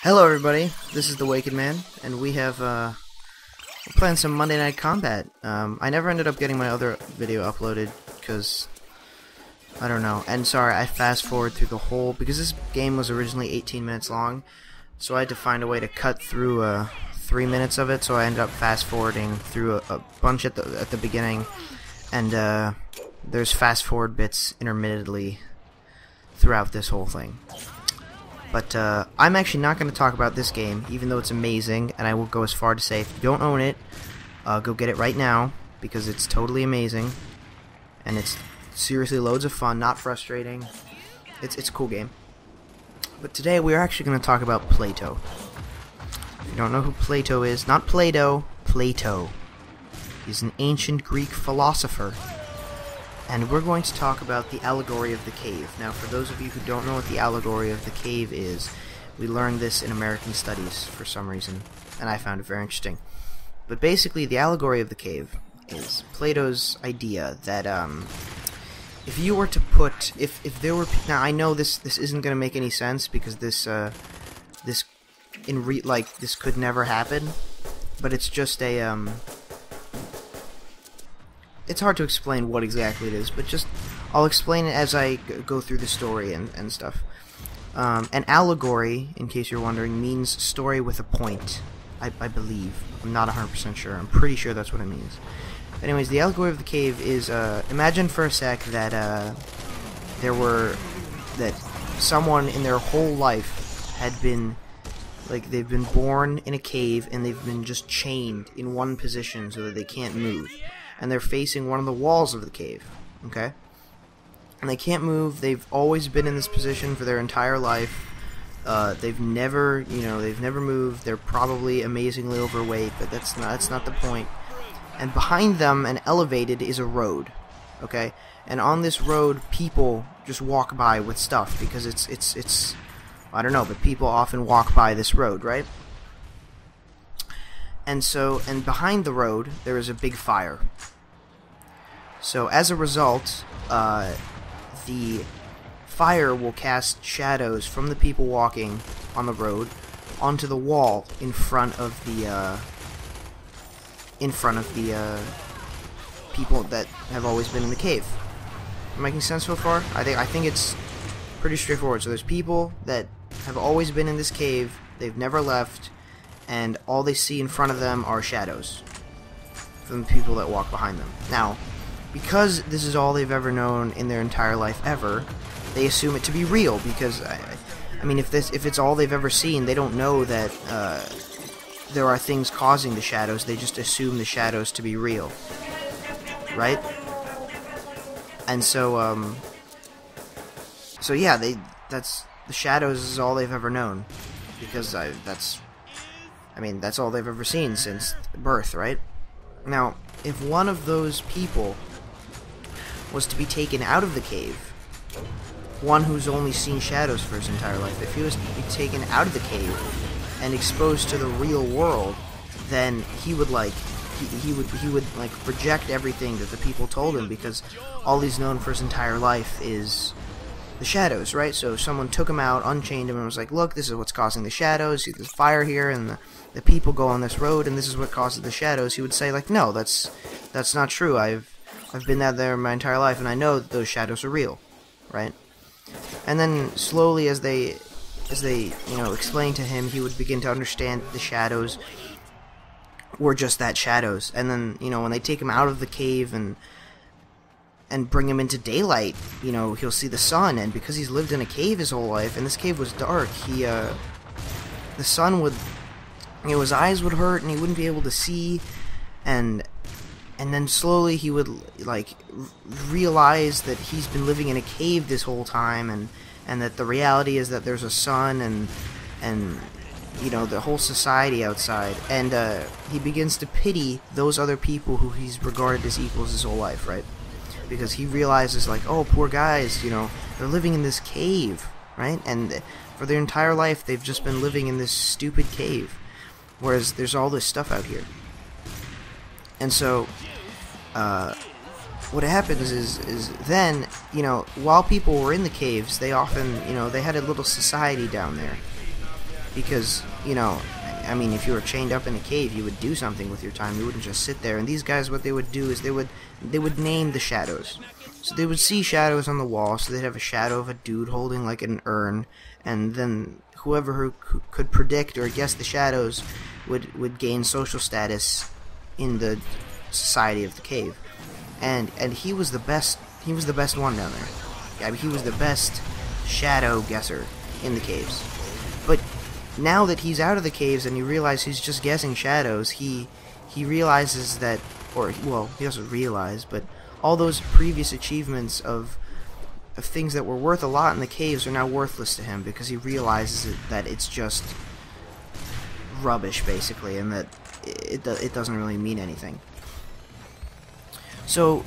Hello everybody, this is the Waken Man, and we have, we're playing some Monday Night Combat. I never ended up getting my other video uploaded, because, I don't know, and sorry, I fast forward through the whole, because this game was originally 18 minutes long, so I had to find a way to cut through, 3 minutes of it, so I ended up fast forwarding through a bunch at the beginning, and, there's fast forward bits intermittently throughout this whole thing. But I'm actually not going to talk about this game, even though it's amazing, and I will go as far to say if you don't own it, go get it right now, because it's totally amazing, and it's seriously loads of fun, not frustrating. It's a cool game. But today we are actually going to talk about Plato. If you don't know who Plato is, not Plato, Plato. He's an ancient Greek philosopher. And we're going to talk about the allegory of the cave. Now, for those of you who don't know what the allegory of the cave is, we learned this in American Studies for some reason, and I found it very interesting. But basically, the allegory of the cave is Plato's idea that if you were to put, if there were, now I know this isn't going to make any sense because this could never happen, but it's just a it's hard to explain what exactly it is, but just I'll explain it as I go through the story and stuff. An allegory, in case you're wondering, means story with a point, I believe. I'm not 100% sure. I'm pretty sure that's what it means. Anyways, the allegory of the cave is, imagine for a sec that that someone in their whole life had been, like, they've been born in a cave and they've been just chained in one position so that they can't move. And they're facing one of the walls of the cave, okay? And they can't move. They've always been in this position for their entire life. They've never moved. They're probably amazingly overweight, but that's not the point. And behind them, and elevated, is a road, okay? And on this road, people just walk by with stuff because it's I don't know, but people often walk by this road, right? And behind the road, there is a big fire. So as a result, the fire will cast shadows from the people walking on the road onto the wall in front of the people that have always been in the cave. Am I making sense so far? I think it's pretty straightforward. So there's people that have always been in this cave. They've never left. And all they see in front of them are shadows from the people that walk behind them. Now, because this is all they've ever known in their entire life ever, they assume it to be real, because, I mean, if it's all they've ever seen, they don't know that there are things causing the shadows. They just assume the shadows to be real, right? And so yeah, that's the shadows is all they've ever known, because that's all they've ever seen since birth, right? Now, if one of those people was to be taken out of the cave, one who's only seen shadows for his entire life, if he was to be taken out of the cave and exposed to the real world, then he would reject everything that the people told him, because all he's known for his entire life is the shadows, right? So if someone took him out, unchained him, and was like, look, this is what's causing the shadows, see, there's fire here, and the people go on this road, and this is what causes the shadows, he would say, like, no, that's not true. I've been out there my entire life, and I know that those shadows are real, right? And then slowly, as they explain to him, he would begin to understand that the shadows were just that, shadows. And then, when they take him out of the cave and bring him into daylight, he'll see the sun, and because he's lived in a cave his whole life, and this cave was dark, the sun would, his eyes would hurt, and he wouldn't be able to see, and then slowly he would, realize that he's been living in a cave this whole time, and that the reality is that there's a sun, and the whole society outside, and he begins to pity those other people who he's regarded as equals his whole life, right? Because he realizes, like, oh, poor guys, they're living in this cave, right? And for their entire life, they've just been living in this stupid cave, whereas there's all this stuff out here. And so, what happens is then, while people were in the caves, they often, they had a little society down there. because, you know, I mean, if you were chained up in a cave, you would do something with your time. You wouldn't just sit there. And these guys, what they would do is they would name the shadows. So they would see shadows on the wall, so they'd have a shadow of a dude holding like an urn, and then whoever who could predict or guess the shadows would gain social status in the society of the cave. And he was the best. He was the best one down there. I mean, he was the best shadow guesser in the caves. But now that he's out of the caves and you realize he's just guessing shadows, he realizes that, or well, he doesn't realize, but all those previous achievements of things that were worth a lot in the caves are now worthless to him, because he realizes that it's just rubbish, basically, and that it doesn't really mean anything. So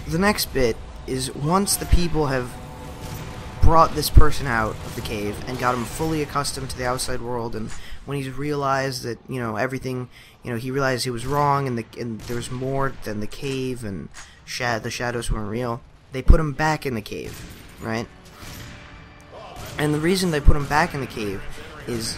the next bit is, once the people have brought this person out of the cave and got him fully accustomed to the outside world, and when he's realized that, you know, everything, you know, he realized he was wrong, and there's more than the cave, and the shadows weren't real, they put him back in the cave, right? And the reason they put him back in the cave is,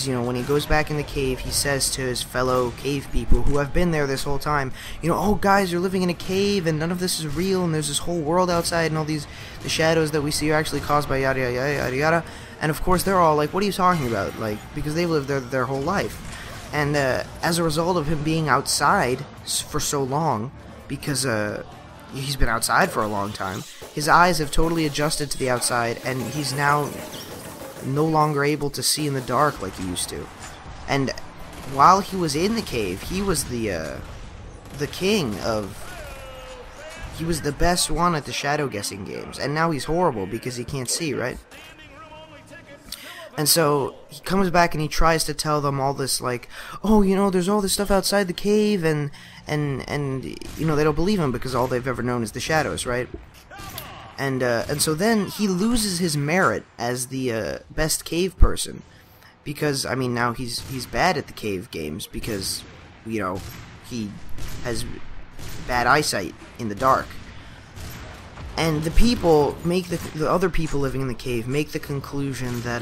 you know, when he goes back in the cave, he says to his fellow cave people who have been there this whole time, you know, oh guys, you're living in a cave and none of this is real, and there's this whole world outside, and all the shadows that we see are actually caused by yada yada yada yada. And of course they're all like, what are you talking about? Like, because they've lived their whole life. And as a result of him being outside for so long, because he's been outside for a long time, his eyes have totally adjusted to the outside, and he's now no longer able to see in the dark like he used to. And while he was in the cave, he was the king of... He was the best one at the shadow guessing games, and now he's horrible because he can't see, right? And so he comes back and he tries to tell them all this, like, oh, you know, there's all this stuff outside the cave, and you know, they don't believe him because all they've ever known is the shadows, right? And so then he loses his merit as the best cave person, because, I mean, now he's bad at the cave games because, you know, he has bad eyesight in the dark. And the people make the other people living in the cave make the conclusion that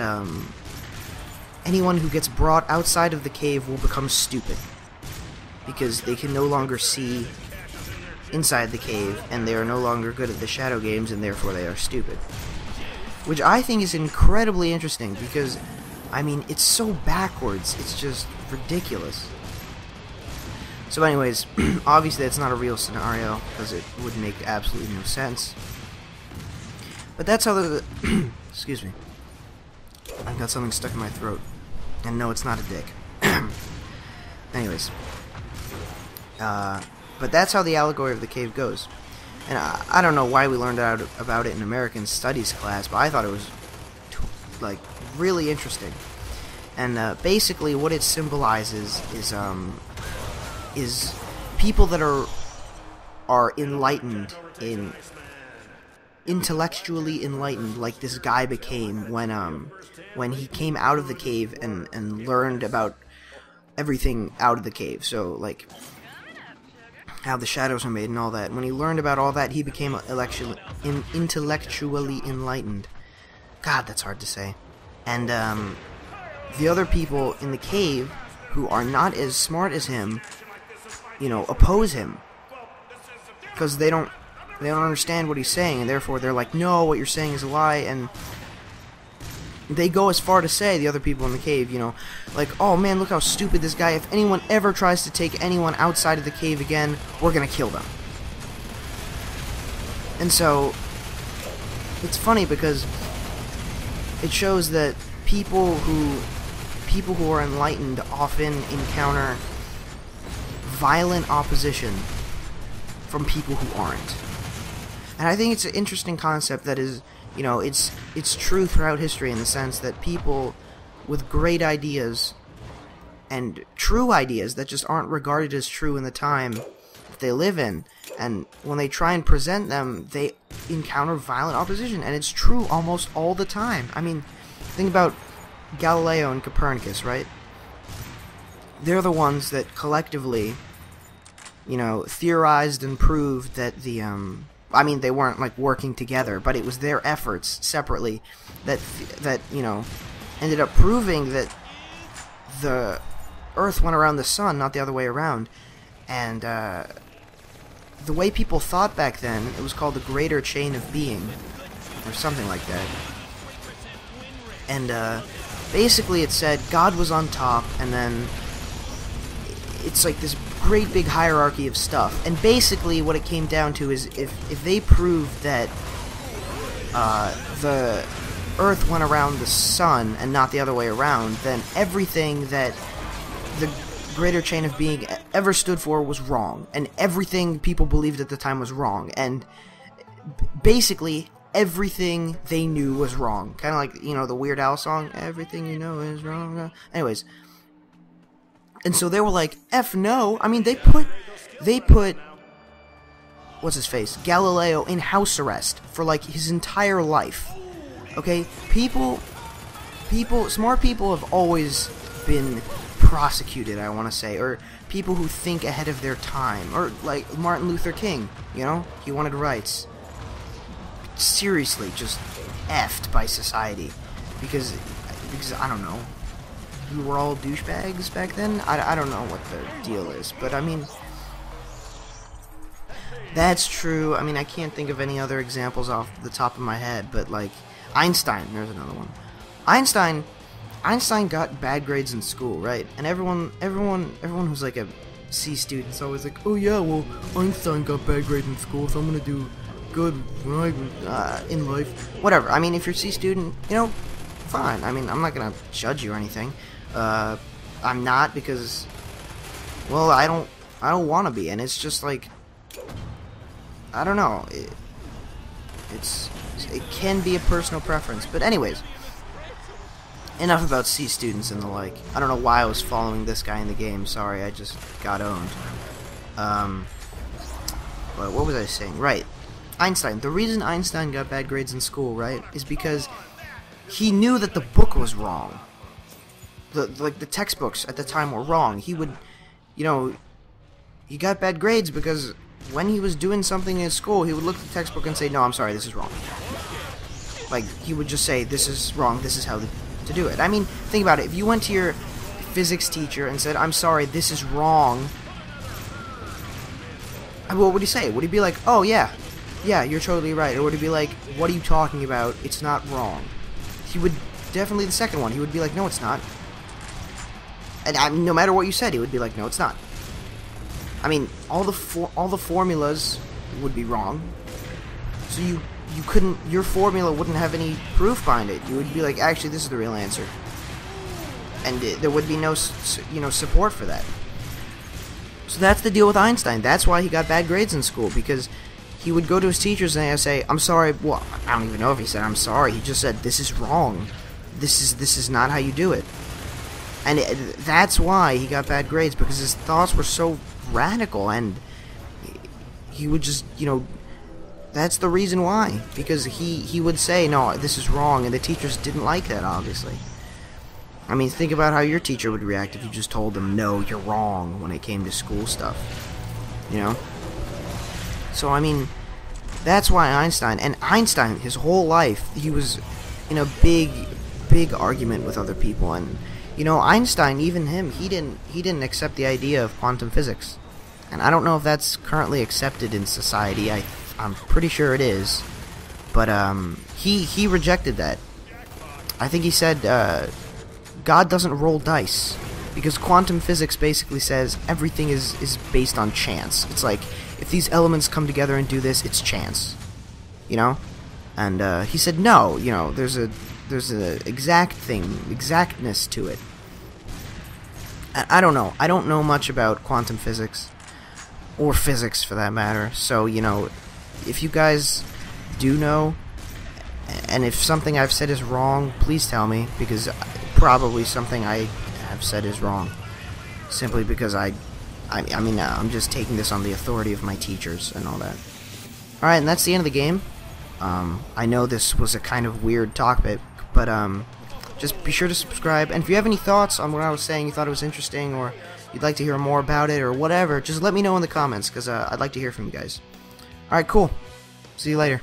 anyone who gets brought outside of the cave will become stupid, because they can no longer see inside the cave, and they are no longer good at the shadow games, and therefore they are stupid. Which I think is incredibly interesting, because, I mean, it's so backwards, it's just ridiculous. So anyways, obviously that's not a real scenario, because it would make absolutely no sense. But that's how the... excuse me. I've got something stuck in my throat. And no, it's not a dick. Anyways. But that's how the allegory of the cave goes. And I don't know why we learned about it in American Studies class, but I thought it was, like, really interesting. And basically what it symbolizes is people that are enlightened, intellectually enlightened, like this guy became when he came out of the cave and learned about everything out of the cave. So, like, how the shadows are made and all that. When he learned about all that, he became intellectually enlightened. God, that's hard to say. And the other people in the cave who are not as smart as him, you know, oppose him, because they don't understand what he's saying, and therefore they're like, no, what you're saying is a lie. And they go as far to say, the other people in the cave, you know, like, oh man, look how stupid this guy, if anyone ever tries to take anyone outside of the cave again, we're gonna kill them. And so it's funny because it shows that people who are enlightened often encounter violent opposition from people who aren't. And I think it's an interesting concept that is, you know, it's true throughout history, in the sense that people with great ideas and true ideas that just aren't regarded as true in the time that they live in, and when they try and present them, they encounter violent opposition, and it's true almost all the time. I mean, think about Galileo and Copernicus, right? They're the ones that collectively, you know, theorized and proved that the I mean, they weren't like working together, but it was their efforts separately that you know, ended up proving that the Earth went around the sun, not the other way around. And the way people thought back then, it was called the Greater Chain of Being, or something like that. And basically it said God was on top, and then it's like this great big hierarchy of stuff. And basically what it came down to is if they proved that the Earth went around the sun and not the other way around, then everything that the Greater Chain of Being ever stood for was wrong, and everything people believed at the time was wrong, and basically everything they knew was wrong. Kind of like, you know, the Weird Al song, everything you know is wrong. Anyways, and so they were like, F no. I mean, they put what's his face, Galileo, in house arrest for like his entire life. Okay, smart people have always been prosecuted, I want to say, or people who think ahead of their time, or like Martin Luther King, you know, he wanted rights. Seriously, just effed by society, because I don't know, we were all douchebags back then. I don't know what the deal is, but I mean, that's true. I mean, I can't think of any other examples off the top of my head, but like Einstein, there's another one. Einstein got bad grades in school, right? And everyone who's like a C student is always like, oh yeah, well, Einstein got bad grades in school, so I'm gonna do good in life. Whatever. I mean, if you're a C student, you know, fine. I mean, I'm not gonna judge you or anything. I'm not, because, well, I don't want to be, and it's just like, I don't know. It can be a personal preference, but anyways. Enough about C students and the like. I don't know why I was following this guy in the game. Sorry, I just got owned. But what was I saying? Right. Einstein. The reason Einstein got bad grades in school, right, is because he knew that the book was wrong. The textbooks at the time were wrong. He would, you know, he got bad grades because when he was doing something in school, he would look at the textbook and say, no, I'm sorry, this is wrong. Like, he would just say, this is wrong, this is how to do it. I mean, think about it. If you went to your physics teacher and said, I'm sorry, this is wrong, what would he say? Would he be like, oh yeah, you're totally right? Or would he be like, what are you talking about? It's not wrong. He would, definitely the second one, he would be like, no, it's not. And no matter what you said, he would be like, no, it's not. I mean, all the formulas would be wrong. So you couldn't, your formula wouldn't have any proof behind it. You would be like, actually, this is the real answer. And there would be no, you know, support for that. So that's the deal with Einstein. That's why he got bad grades in school, because he would go to his teachers and say, I'm sorry. Well, I don't even know if he said, I'm sorry. He just said, this is wrong. This is not how you do it. And that's why he got bad grades, because his thoughts were so radical, and he would just, you know, that's the reason why. Because he would say, no, this is wrong, and the teachers didn't like that, obviously. I mean, think about how your teacher would react if you just told them, no, you're wrong, when it came to school stuff. You know? So, I mean, that's why Einstein, his whole life, he was in a big argument with other people, and you know, Einstein, even him, he didn't accept the idea of quantum physics. And I don't know if that's currently accepted in society. I'm pretty sure it is. But he rejected that. I think he said God doesn't roll dice, because quantum physics basically says everything is based on chance. It's like, if these elements come together and do this, it's chance. You know? And he said no, you know, there's a exactness to it. I don't know. I don't know much about quantum physics, or physics for that matter. So, you know, if you guys do know, and if something I've said is wrong, please tell me, because probably something I have said is wrong. Simply because I mean, I'm just taking this on the authority of my teachers and all that. Alright, and that's the end of the game. I know this was a kind of weird topic, but just be sure to subscribe, and if you have any thoughts on what I was saying, you thought it was interesting, or you'd like to hear more about it, or whatever, just let me know in the comments, because I'd like to hear from you guys. Alright, cool. See you later.